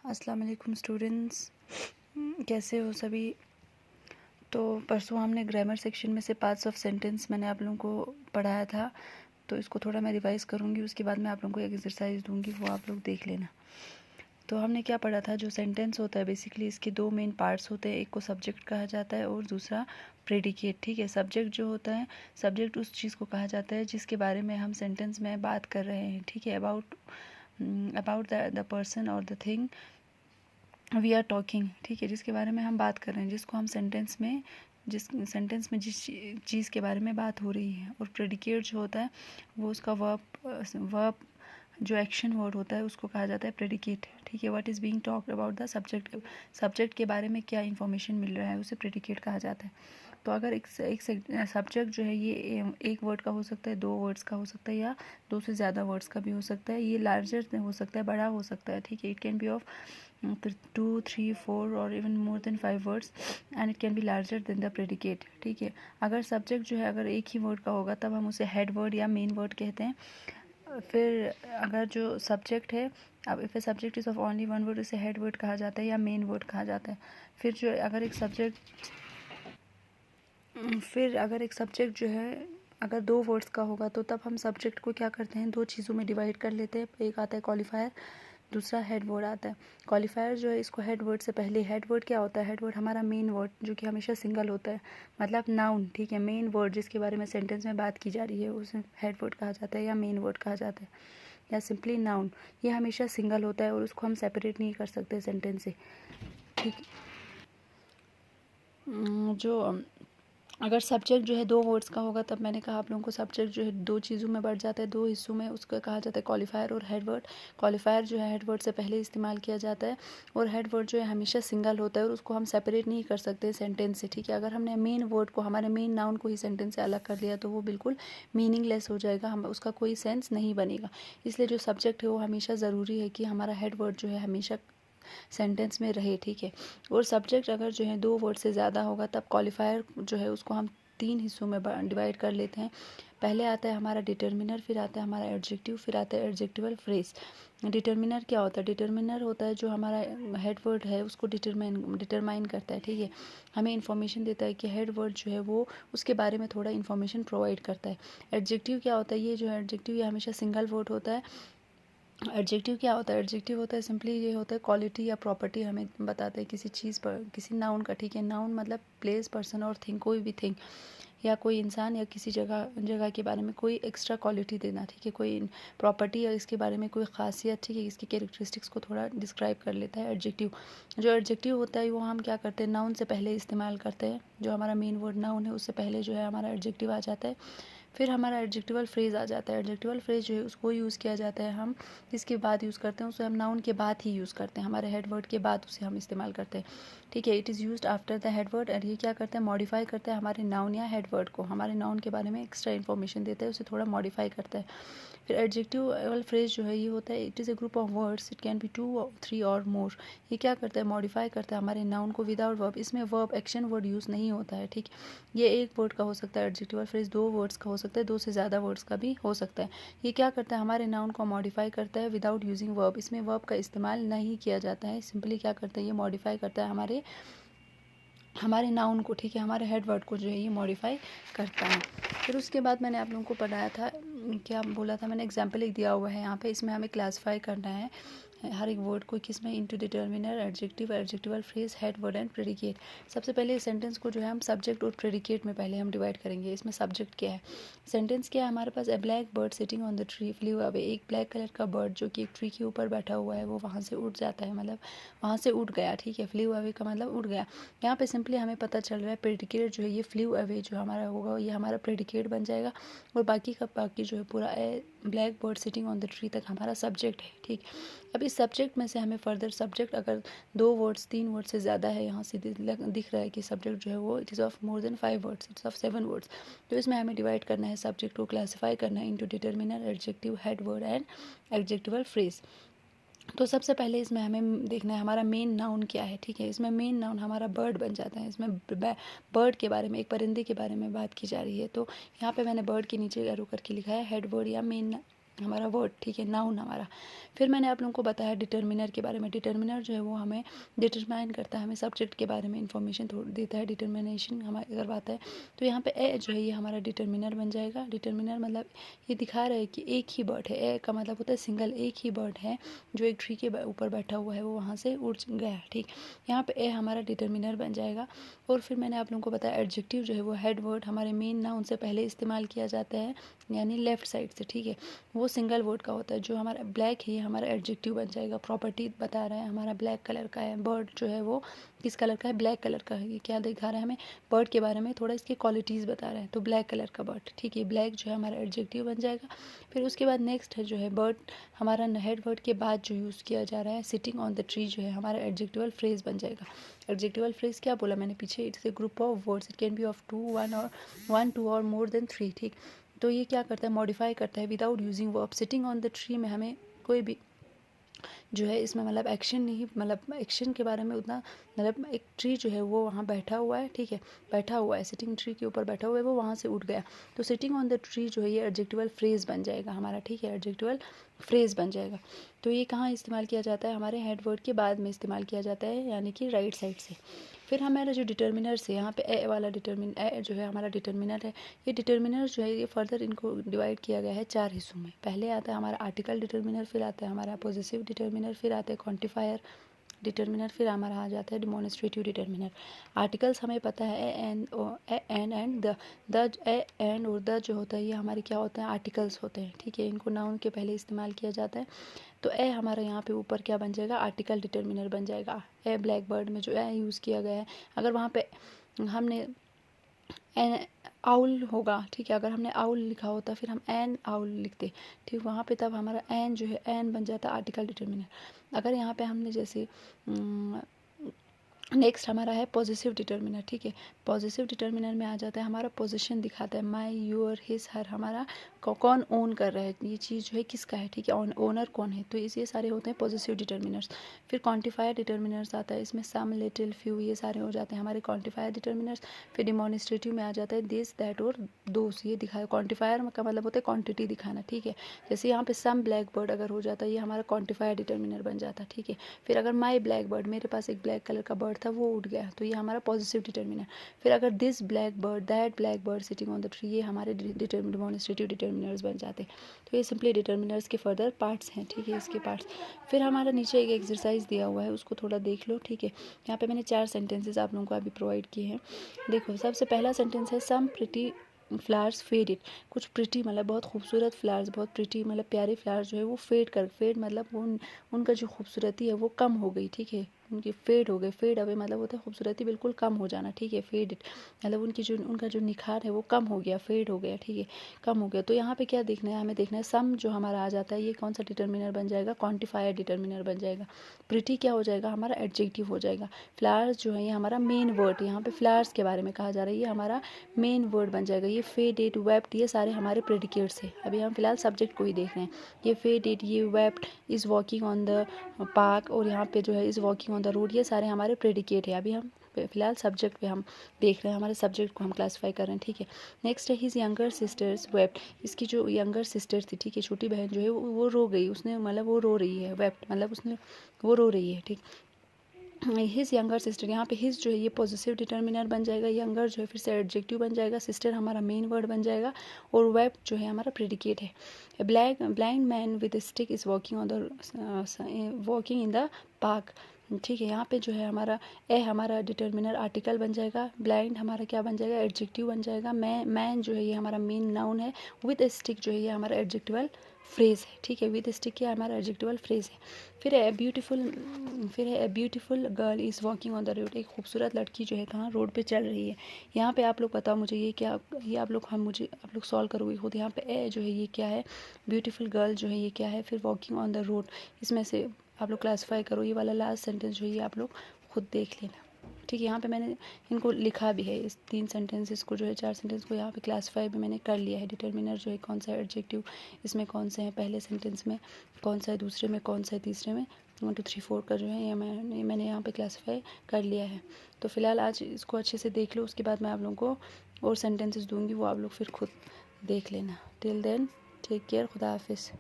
अस्सलाम वालेकुम स्टूडेंट्स, कैसे हो सभी। तो परसों हमने ग्रामर सेक्शन में से पार्ट्स ऑफ सेंटेंस मैंने आप लोगों को पढ़ाया था, तो इसको थोड़ा मैं रिवाइज़ करूँगी। उसके बाद मैं आप लोगों को एक एक्सरसाइज दूँगी, वो आप लोग देख लेना। तो हमने क्या पढ़ा था, जो सेंटेंस होता है बेसिकली इसके दो मेन पार्ट्स होते हैं। एक को सब्जेक्ट कहा जाता है और दूसरा प्रेडिकेट। ठीक है, सब्जेक्ट जो होता है, सब्जेक्ट उस चीज़ को कहा जाता है जिसके बारे में हम सेंटेंस में बात कर रहे हैं। ठीक है, अबाउट द पर्सन और the thing we are talking. ठीक है, जिसके बारे में हम बात कर रहे हैं, जिसको हम जिस सेंटेंस में जिस चीज़ के बारे में बात हो रही है। और प्रेडिकेट जो होता है वो उसका वर्ब जो एक्शन वर्ड होता है उसको कहा जाता है प्रेडिकेट। ठीक है, what is being talked about the subject, subject के बारे में क्या इंफॉर्मेशन मिल रहा है उसे प्रेडिकेट कहा जाता है। तो अगर एक सब्जेक्ट जो है ये एक वर्ड का हो सकता है, दो वर्ड्स का हो सकता है, या दो से ज़्यादा वर्ड्स का भी हो सकता है। ये लार्जर हो सकता है, बड़ा हो सकता है। ठीक है, इट कैन बी ऑफ 2, 3, 4 और even more than 5 words and it can be larger than the predicate. ठीक है, अगर सब्जेक्ट जो है अगर एक ही वर्ड का होगा तब हम उसे हेड वर्ड या मेन वर्ड कहते हैं। फिर अगर जो सब्जेक्ट है, अब if a subject is of only one word, उसे हेड वर्ड कहा जाता है या मेन वर्ड कहा जाता है। फिर अगर एक सब्जेक्ट जो है अगर दो वर्ड्स का होगा तो तब हम सब्जेक्ट को क्या करते हैं, दो चीज़ों में डिवाइड कर लेते हैं। एक आता है क्वालिफायर, दूसरा हेड वर्ड आता है। क्वालिफायर जो है इसको हेड वर्ड से पहले, हेड वर्ड क्या होता है, हेड वर्ड हमारा मेन वर्ड जो कि हमेशा सिंगल होता है, मतलब नाउन। ठीक है, मेन वर्ड जिसके बारे में सेंटेंस में बात की जा रही है उसे हेड वर्ड कहा जाता है या मेन वर्ड कहा जाता है, या सिंपली नाउन। ये हमेशा सिंगल होता है और उसको हम सेपरेट नहीं कर सकते सेंटेंस से। ठीक, जो अगर सब्जेक्ट जो है दो वर्ड्स का होगा तब मैंने कहा आप लोगों को सब्जेक्ट जो है दो चीज़ों में बढ़ जाता है, दो हिस्सों में। उसका कहा जाता है क्वालिफायर और हेड वर्ड। क्वालिफायर जो है हेड वर्ड से पहले इस्तेमाल किया जाता है और हेड वर्ड जो है हमेशा सिंगल होता है और उसको हम सेपरेट नहीं कर सकते सेंटेंस से। ठीक है, अगर हमने मेन वर्ड को, हमारे मेन नाउन को ही सेंटेंस से अलग कर लिया तो वो बिल्कुल मीनिंगलेस हो जाएगा, हम उसका कोई सेंस नहीं बनेगा। इसलिए जो सब्जेक्ट है वो हमेशा ज़रूरी है कि हमारा हेड वर्ड जो है हमेशा सेंटेंस में रहे। ठीक है, और सब्जेक्ट अगर जो है दो वर्ड से ज़्यादा होगा तब क्वालिफायर जो है उसको हम तीन हिस्सों में डिवाइड कर लेते हैं। पहले आता है हमारा डिटर्मिनर, फिर आता है हमारा एडजेक्टिव, फिर आता है एडजेक्टिवल फ्रेज। डिटर्मिनर क्या होता है, डिटर्मिनर होता है जो हमारा हेड वर्ड है उसको डिटरमाइन करता है। ठीक है, हमें इन्फॉर्मेशन देता है कि हेड वर्ड जो है वो उसके बारे में थोड़ा इन्फॉर्मेशन प्रोवाइड करता है। एडजेक्टिव क्या होता है, ये जो है एडजेक्टिव ये हमेशा सिंगल वर्ड होता है। एडजेक्टिव क्या होता है, एडजेक्टिव होता है सिंपली ये होता है क्वालिटी या प्रॉपर्टी हमें बताते हैं किसी चीज़ पर, किसी नाउन का। ठीक है, नाउन मतलब प्लेस, पर्सन और थिंग, कोई भी थिंग या कोई इंसान या किसी जगह के बारे में कोई एक्स्ट्रा क्वालिटी देना। ठीक है, कोई प्रॉपर्टी या इसके बारे में कोई खासियत, ठीक है, इसकी कैरेक्टरिस्टिक्स को थोड़ा डिस्क्राइब कर लेता है एडजेक्टिव। जो एडजेक्टिव होता है वो हम क्या करते हैं, नाउन से पहले इस्तेमाल करते हैं। जो हमारा मेन वर्ड नाउन है उससे पहले जो है हमारा एडजेक्टिव आ जाता है। फिर हमारा एडजेक्टिवल फ्रेज आ जाता है। एडजेक्टिवल फ्रेज जो है उसको यूज़ किया जाता है, हम इसके बाद यूज़ करते हैं उसे, हम नाउन के बाद ही यूज़ करते हैं, हमारे हेड वर्ड के बाद उसे हम इस्तेमाल करते हैं। ठीक है, it is used after the head word. और ये क्या करता है, मॉडिफाई करता है हमारे नाउन या हेड वर्ड को, हमारे नाउन के बारे में एक्स्ट्रा इन्फॉर्मेशन देता है, उसे थोड़ा मॉडिफाई करता है। फिर एडजेक्टिवल फ्रेज जो है ये होता है, it is a group of words, it can B 2, 3 और मोर। ये क्या करता है, मॉडिफाई करता है हमारे नाउन को विदाउट वर्ब। इसमें वर्ब एक्शन वर्ड यूज़ नहीं होता है। ठीक, ये एक वर्ड का हो सकता है एडजेक्टिवल फ्रेज, दो वर्ड्स का हो सकता है, दो से ज़्यादा वर्ड्स का भी हो सकता है। ये क्या करता है, हमारे नाउन को मॉडिफाई करता है विदाउट यूजिंग वर्ब। इसमें वर्ब का इस्तेमाल नहीं किया जाता है, सिंपली क्या करता है, ये मॉडिफाई करता है हमारे नाउन को। ठीक है, हमारे हेड वर्ड को जो है ये मॉडिफाई करता है। फिर उसके बाद मैंने आप लोगों को पढ़ाया था, क्या बोला था मैंने, एग्जाम्पल एक दिया हुआ है यहाँ पे, इसमें हमें क्लासीफाई करना है हर एक वर्ड को किसमें, into determiner, adjective, adjectival phrase, head word and predicate. सबसे पहले इस सेंटेंस को जो है हम सब्जेक्ट और प्रेडिकेट में पहले हम डिवाइड करेंगे। इसमें सब्जेक्ट क्या है, सेंटेंस क्या है हमारे पास, a black bird sitting on the tree flew away. एक ब्लैक कलर का बर्ड जो कि एक ट्री के ऊपर बैठा हुआ है वो वहाँ से उड़ जाता है, मतलब वहाँ से उड़ गया। ठीक है, फ्लीव अवे का मतलब उड़ गया। यहाँ पे सिंपली हमें पता चल रहा है प्रेडिकेट जो है ये फ्लीव अवे जो हमारा होगा ये हमारा प्रेडिकेट बन जाएगा, और बाकी जो है पूरा black bird sitting on the tree तक हमारा सब्जेक्ट है। ठीक, अब इस सब्जेक्ट में से हमें फर्दर सब्जेक्ट अगर दो वर्ड्स, तीन वर्ड से ज़्यादा है, यहाँ से दिख रहा है कि सब्जेक्ट जो है वो it is of more than 5 words, it's of 7 words, तो इसमें हमें डिवाइड करना है, सब्जेक्ट को क्लासीफाई करना है into determiner, adjective, head word and adjectival phrase. तो सबसे पहले इसमें हमें देखना है हमारा मेन नाउन क्या है। ठीक है, इसमें मेन नाउन हमारा बर्ड बन जाता है। इसमें बर्ड के बारे में, एक परिंदे के बारे में बात की जा रही है, तो यहाँ पे मैंने बर्ड के नीचे एरो करके लिखा है हेड वर्ड या मेन हमारा वर्ड, ठीक है, नाउन हमारा। फिर मैंने आप लोगों को बताया डिटर्मिनर के बारे में। डिटर्मिनर जो है वो हमें डिटरमाइन करता है, हमें सब्जेक्ट के बारे में इंफॉर्मेशन देता है, डिटर्मिनेशन हमारे करवाता है। तो यहाँ पे ए जो है ये हमारा डिटर्मिनर बन जाएगा। डिटर्मिनर मतलब ये दिखा रहा है कि एक ही बर्ड है। ए का मतलब होता है सिंगल, एक ही बर्ड है जो एक ट्री के ऊपर बैठा हुआ है, वो वहाँ से उड़ गया, ठीक। यहाँ पे ए हमारा डिटर्मिनर बन जाएगा। और फिर मैंने आप लोगों को बताया एडजेक्टिव जो है वो हेड वर्ड हमारे मेन नाउन से पहले इस्तेमाल किया जाता है, यानी लेफ्ट साइड से, ठीक है। वो सिंगल वर्ड का होता है। जो हमारा ब्लैक है ये हमारा एडजेक्टिव बन जाएगा। प्रॉपर्टी बता रहा है हमारा ब्लैक कलर का है, बर्ड जो है वो किस कलर का है, ब्लैक कलर का है। ये क्या दिखा रहा है हमें, बर्ड के बारे में थोड़ा इसकी क्वालिटीज़ बता रहा है। तो ब्लैक कलर का बर्ड, ठीक है, ब्लैक जो है हमारा एडजेक्टिव बन जाएगा। फिर उसके बाद नेक्स्ट है जो है बर्ड हमारा हेड वर्ड के बाद जो यूज़ किया जा रहा है सिटिंग ऑन द ट्री, जो है हमारा एडजेक्टिवल फ्रेज बन जाएगा। एडजेक्टिवल फ्रेज क्या बोला मैंने पीछे, it's a group of words, it can be of two, one two और मोर देन थ्री, ठीक। तो ये क्या करता है, मॉडिफाई करता है without using verb. Sitting on the tree में हमें कोई भी जो है इसमें मतलब एक्शन नहीं, मतलब एक्शन के बारे में उतना, मतलब एक ट्री जो है वो वहाँ बैठा हुआ है, ठीक है, बैठा हुआ है, सिटिंग ट्री के ऊपर बैठा हुआ है, वो वहाँ से उठ गया। तो सिटिंग ऑन द ट्री जो है ये एडजेक्टिवल फ्रेज बन जाएगा हमारा, ठीक है, एडजेक्टिवल फ्रेज बन जाएगा। तो ये कहाँ इस्तेमाल किया जाता है, हमारे हेड वर्ड के बाद में इस्तेमाल किया जाता है, यानी कि राइट साइड से। फिर हमारा जो डिटर्मिनर से यहाँ पे ए वाला ए जो है हमारा डिटर्मिनर है। ये डिटर्मिनर जो है ये फर्दर इनको डिवाइड किया गया है 4 हिस्सों में। पहले आता है हमारा आर्टिकल डिटर्मिनर, फिर आता है हमारा पोजेसिव डिटर्मिनर, फिर आता है क्वांटिफायर डिटर्मिनर, फिर हमारा आ जाता है डिमॉन्स्ट्रेटिव डिटर्मिनर। आर्टिकल्स हमें पता है an and the a and और द जो होता है ये हमारे क्या होते हैं, आर्टिकल्स होते हैं, ठीक है। इनको नाउन के पहले इस्तेमाल किया जाता है। तो ए हमारा यहाँ पे ऊपर क्या बन जाएगा, आर्टिकल डिटर्मिनर बन जाएगा। ए ब्लैक बर्ड में जो ए यूज़ किया गया है, अगर वहाँ पे हमने एन आउल होगा, ठीक है, अगर हमने आउल लिखा होता फिर हम एन आउल लिखते, ठीक, वहाँ पे तब हमारा एन जो है एन बन जाता आर्टिकल डिटर्मिनर। अगर यहाँ पे हमने जैसे नेक्स्ट हमारा है पॉजिटिव डिटर्मिनर, ठीक है। पॉजिटिव डिटर्मिनर में आ जाता है हमारा पोजीशन दिखाता है, माई, योर, हिज, हर, हमारा कौन ओन कर रहा है, ये चीज़ जो है किसका है, ठीक है, ओनर कौन है। तो ये सारे होते हैं पॉजिटिव डिटर्मिनर्स। फिर क्वांटिफायर डिटर्मिनर्स आता है, इसमें सम, लिटिल, फ्यू, ये सारे हो जाते हैं हमारे क्वांटिफायर डिटर्मिनर्स। फिर डिमॉन्स्ट्रेटिव में आ जाता है दिस, दैट और दोस, ये दिखाया। क्वांटिफायर का मतलब होता है क्वांटिटी दिखाना, ठीक है। जैसे यहाँ पे सम ब्लैक बर्ड अगर हो जाता है ये हमारा क्वांटिफायर डिटर्मिनर बन जाता, ठीक है। फिर अगर माई ब्लैक बर्ड, मेरे पास एक ब्लैक कलर का बर्ड था वो उड़ गया, तो ये हमारा पॉजिटिव डिटर्मिनर। फिर अगर this black bird, that black bird sitting on the tree, ये हमारे डिमॉन्स्ट्रेटिव डिटर्मिनर्स बन जाते। तो ये सिंपली डिटर्मिनर्स के फर्दर पार्ट्स हैं, ठीक है, इसके पार्ट्स। फिर हमारा नीचे एक एक्सरसाइज दिया हुआ है, उसको थोड़ा देख लो, ठीक है। यहाँ पे मैंने 4 सेंटेंसेस आप लोगों को अभी प्रोवाइड किए हैं। देखो सबसे पहला सेंटेंस है सम प्रिटी फ्लावर्स फेडेड। कुछ प्रिटी मतलब बहुत खूबसूरत फ्लावर्स, बहुत प्रिटी मतलब प्यारे फ्लावर्स जो है वो फेड मतलब वो उनका जो खूबसूरती है वो कम हो गई, ठीक है, उनकी फेड हो गए। फेड अवे मतलब होता है खूबसूरती बिल्कुल कम हो जाना, ठीक है। फेड मतलब उनका जो निखार है वो कम हो गया, फेड हो गया, ठीक है, कम हो गया। तो यहाँ पे क्या देखना है, हमें देखना है सम जो हमारा आ जाता है ये कौन सा डिटर्मिनर बन जाएगा, क्वांटिफायर डिटर्मिनर बन जाएगा। प्रिटी क्या हो जाएगा, हमारा एडजेक्टिव हो जाएगा। फ्लावर्स जो है ये हमारा मेन वर्ड, यहाँ पे फ्लावर्स के बारे में कहा जा रहा है, ये हमारा मेन वर्ड बन जाएगा। ये फेडेड, वेप्ट, ये सारे हमारे प्रेडिकेट्स हैं। अभी हम फिलहाल सब्जेक्ट को ही देख रहे हैं। ये फेडेड, ये wept, is walking on the park, और यहाँ पे जो है is walking on the road, ये सारे हमारे प्रेडिकेट है। अभी हम फिलहाल सब्जेक्ट पे हम देख रहे हैं, हमारे सब्जेक्ट को हम क्लासीफाई कर रहे हैं, ठीक है। नेक्स्ट है हिज यंगर सिस्टर्स वेप्ट। इसकी जो यंगर सिस्टर थी, ठीक है, छोटी बहन जो है वो रो गई, उसने मतलब वो रो रही है, वेप्ट मतलब उसने वो रो रही है, ठीक। हिज यंगर सिस्टर, यहाँ पे हिज जो है ये पॉजिटिव डिटर्मिनर बन जाएगा, यंगर जो है फिर से एडजेक्टिव बन जाएगा, सिस्टर हमारा मेन वर्ड बन जाएगा, और वेप जो है हमारा प्रेडिकेट है। Blind man with stick is walking in the park, ठीक है। यहाँ पे जो है हमारा डिटर्मिनर आर्टिकल बन जाएगा, ब्लाइंड हमारा क्या बन जाएगा, एडजेक्टिव बन जाएगा, मैन जो है ये हमारा मेन नाउन है, विद स्टिक जो है ये हमारा एडजेक्टिवल फ्रेज है, ठीक है, विद स्टिक क्या हमारा एडजेक्टिवल फ्रेज है। फिर है beautiful girl is walking on the road. एक खूबसूरत लड़की जो है कहाँ, रोड पे चल रही है। यहाँ पे आप लोग बताओ मुझे ये क्या, ये आप लोग सॉल्व करोगे खुद। यहाँ पे ए जो है ये क्या है, ब्यूटीफुल गर्ल जो है ये क्या है, फिर वॉकिंग ऑन द रोड, इसमें से आप लोग क्लासीफाई करो। ये वाला लास्ट सेंटेंस जो है ये आप लोग खुद देख लेना, ठीक है। यहाँ पे मैंने इनको लिखा भी है, इस 3 सेंटेंसेस को जो है 4 सेंटेंस को यहाँ पे क्लासीफाई भी मैंने कर लिया है। डिटर्मिनर जो है कौन सा एडजेक्टिव इसमें कौन से हैं, पहले सेंटेंस में कौन सा है, दूसरे में कौन सा है, तीसरे में 1 2 3 4 का जो है ये मैंने यहाँ पे क्लासीफाई कर लिया है। तो फिलहाल आज इसको अच्छे से देख लो, उसके बाद मैं आप लोगों को और सेंटेंसेस दूँगी, वो आप लोग फिर खुद देख लेना। टिल देन टेक केयर, खुदा हाफिज़।